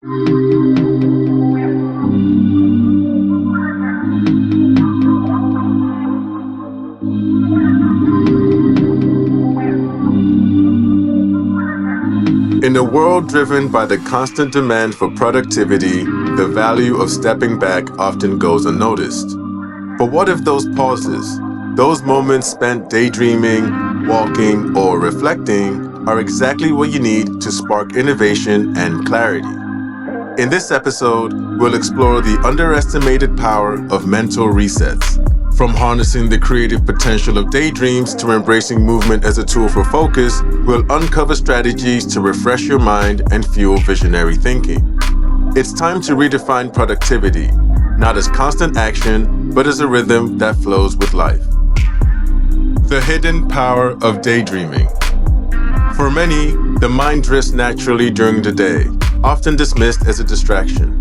In a world driven by the constant demand for productivity, the value of stepping back often goes unnoticed. But what if those pauses, those moments spent daydreaming, walking, or reflecting, are exactly what you need to spark innovation and clarity? In this episode, we'll explore the underestimated power of mental resets. From harnessing the creative potential of daydreams to embracing movement as a tool for focus, we'll uncover strategies to refresh your mind and fuel visionary thinking. It's time to redefine productivity, not as constant action, but as a rhythm that flows with life. The hidden power of daydreaming. For many, the mind drifts naturally during the day, often dismissed as a distraction.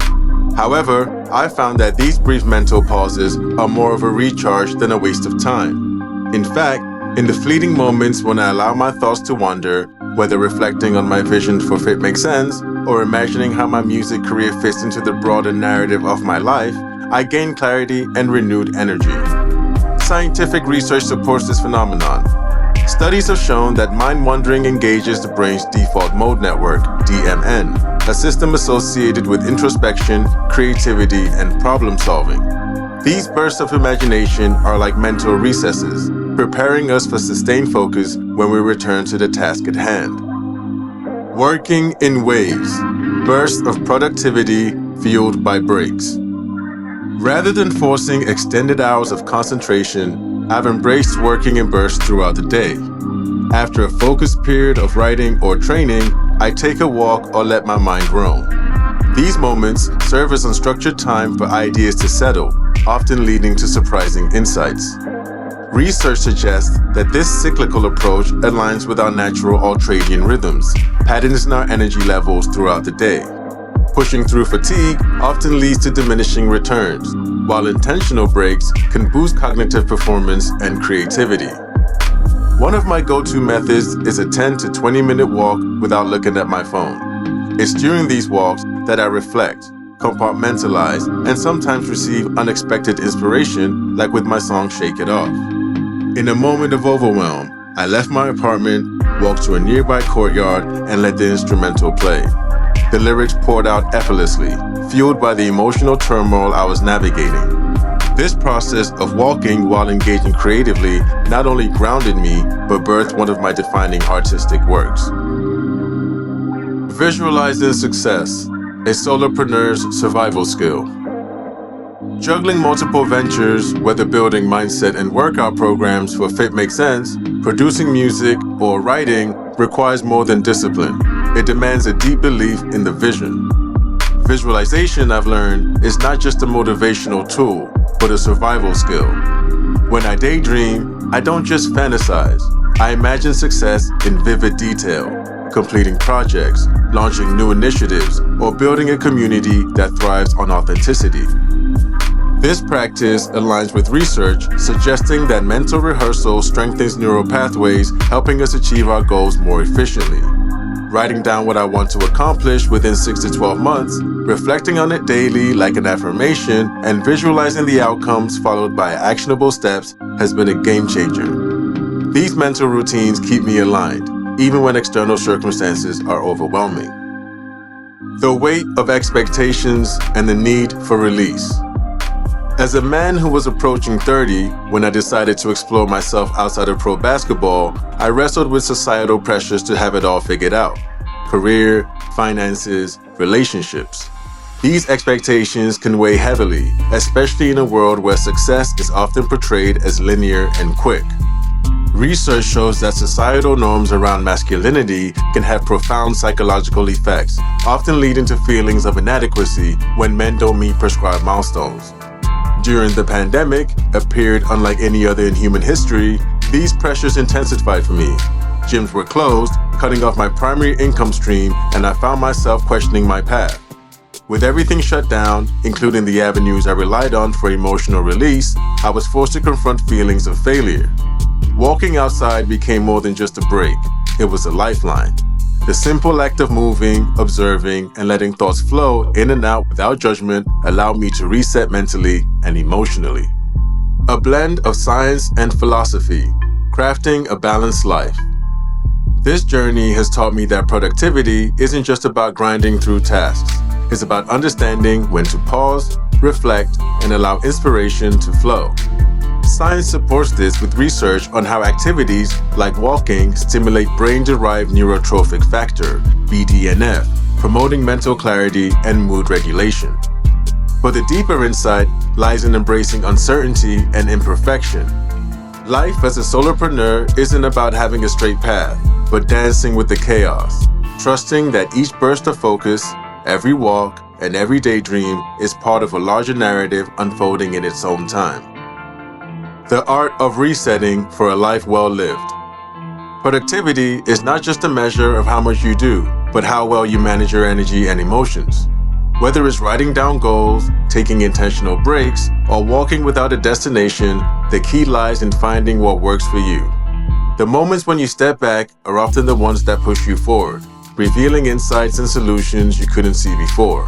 However, I found that these brief mental pauses are more of a recharge than a waste of time. In fact, in the fleeting moments when I allow my thoughts to wander, whether reflecting on my vision for Fitmakesenz or imagining how my music career fits into the broader narrative of my life, I gain clarity and renewed energy. Scientific research supports this phenomenon. Studies have shown that mind wandering engages the brain's default mode network, DMN, a system associated with introspection, creativity, and problem solving. These bursts of imagination are like mental recesses, preparing us for sustained focus when we return to the task at hand. Working in waves, bursts of productivity fueled by breaks. Rather than forcing extended hours of concentration, I've embraced working in bursts throughout the day. After a focused period of writing or training, I take a walk or let my mind roam. These moments serve as unstructured time for ideas to settle, often leading to surprising insights. Research suggests that this cyclical approach aligns with our natural ultradian rhythms, patterns in our energy levels throughout the day. Pushing through fatigue often leads to diminishing returns, while intentional breaks can boost cognitive performance and creativity. One of my go-to methods is a 10 to 20-minute walk without looking at my phone. It's during these walks that I reflect, compartmentalize, and sometimes receive unexpected inspiration, like with my song Shake It Off. In a moment of overwhelm, I left my apartment, walked to a nearby courtyard, and let the instrumental play. The lyrics poured out effortlessly, fueled by the emotional turmoil I was navigating. This process of walking while engaging creatively not only grounded me, but birthed one of my defining artistic works. Visualizing success, a solopreneur's survival skill. Juggling multiple ventures, whether building mindset and workout programs for Fitmakesenz, producing music, or writing, requires more than discipline. It demands a deep belief in the vision. Visualization, I've learned, is not just a motivational tool, but a survival skill. When I daydream, I don't just fantasize. I imagine success in vivid detail, completing projects, launching new initiatives, or building a community that thrives on authenticity. This practice aligns with research suggesting that mental rehearsal strengthens neural pathways, helping us achieve our goals more efficiently. Writing down what I want to accomplish within 6 to 12 months, reflecting on it daily like an affirmation, and visualizing the outcomes followed by actionable steps has been a game changer. These mental routines keep me aligned, even when external circumstances are overwhelming. The weight of expectations and the need for release. As a man who was approaching 30 when I decided to explore myself outside of pro basketball, I wrestled with societal pressures to have it all figured out. Career, finances, relationships. These expectations can weigh heavily, especially in a world where success is often portrayed as linear and quick. Research shows that societal norms around masculinity can have profound psychological effects, often leading to feelings of inadequacy when men don't meet prescribed milestones. During the pandemic, a period unlike any other in human history, these pressures intensified for me. Gyms were closed, cutting off my primary income stream, and I found myself questioning my path. With everything shut down, including the avenues I relied on for emotional release, I was forced to confront feelings of failure. Walking outside became more than just a break. It was a lifeline. The simple act of moving, observing, and letting thoughts flow in and out without judgment allowed me to reset mentally and emotionally. A blend of science and philosophy, crafting a balanced life. This journey has taught me that productivity isn't just about grinding through tasks. It's about understanding when to pause, reflect, and allow inspiration to flow. Science supports this with research on how activities like walking stimulate brain-derived neurotrophic factor, BDNF, promoting mental clarity and mood regulation. But the deeper insight lies in embracing uncertainty and imperfection. Life as a solopreneur isn't about having a straight path, but dancing with the chaos, trusting that each burst of focus, every walk, and every daydream is part of a larger narrative unfolding in its own time. The art of resetting for a life well lived. Productivity is not just a measure of how much you do, but how well you manage your energy and emotions. Whether it's writing down goals, taking intentional breaks, or walking without a destination, the key lies in finding what works for you. The moments when you step back are often the ones that push you forward, revealing insights and solutions you couldn't see before.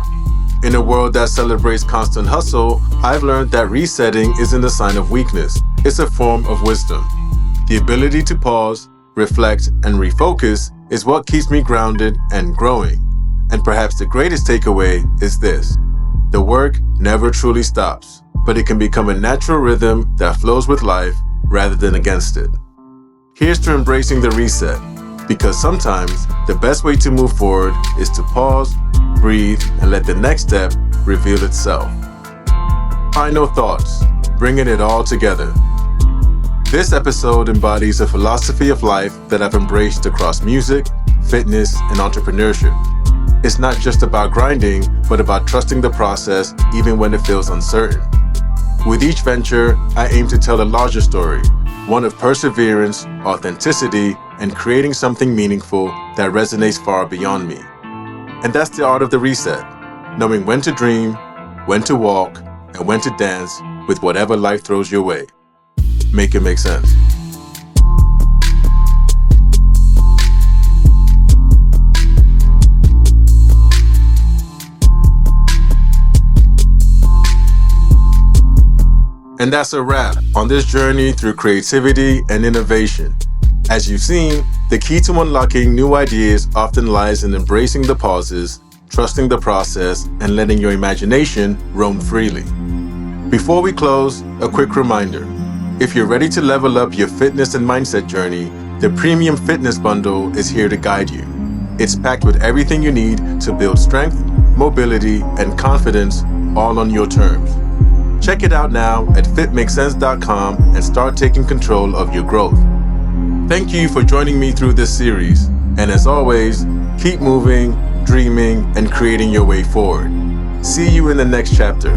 In a world that celebrates constant hustle, I've learned that resetting isn't a sign of weakness. It's a form of wisdom. The ability to pause, reflect, and refocus is what keeps me grounded and growing. And perhaps the greatest takeaway is this: the work never truly stops, but it can become a natural rhythm that flows with life rather than against it. Here's to embracing the reset, because sometimes the best way to move forward is to pause, breathe, and let the next step reveal itself. Final thoughts, bringing it all together. This episode embodies a philosophy of life that I've embraced across music, fitness, and entrepreneurship. It's not just about grinding, but about trusting the process even when it feels uncertain. With each venture, I aim to tell a larger story, one of perseverance, authenticity, and creating something meaningful that resonates far beyond me. And that's the art of the reset, knowing when to dream, when to walk, and when to dance with whatever life throws your way. Make it make sense. And that's a wrap on this journey through creativity and innovation. As you've seen, the key to unlocking new ideas often lies in embracing the pauses, trusting the process, and letting your imagination roam freely. Before we close, a quick reminder. If you're ready to level up your fitness and mindset journey, the Premium Fitness Bundle is here to guide you. It's packed with everything you need to build strength, mobility, and confidence, all on your terms. Check it out now at Fitmakesenz.com and start taking control of your growth. Thank you for joining me through this series. And as always, keep moving, dreaming, and creating your way forward. See you in the next chapter.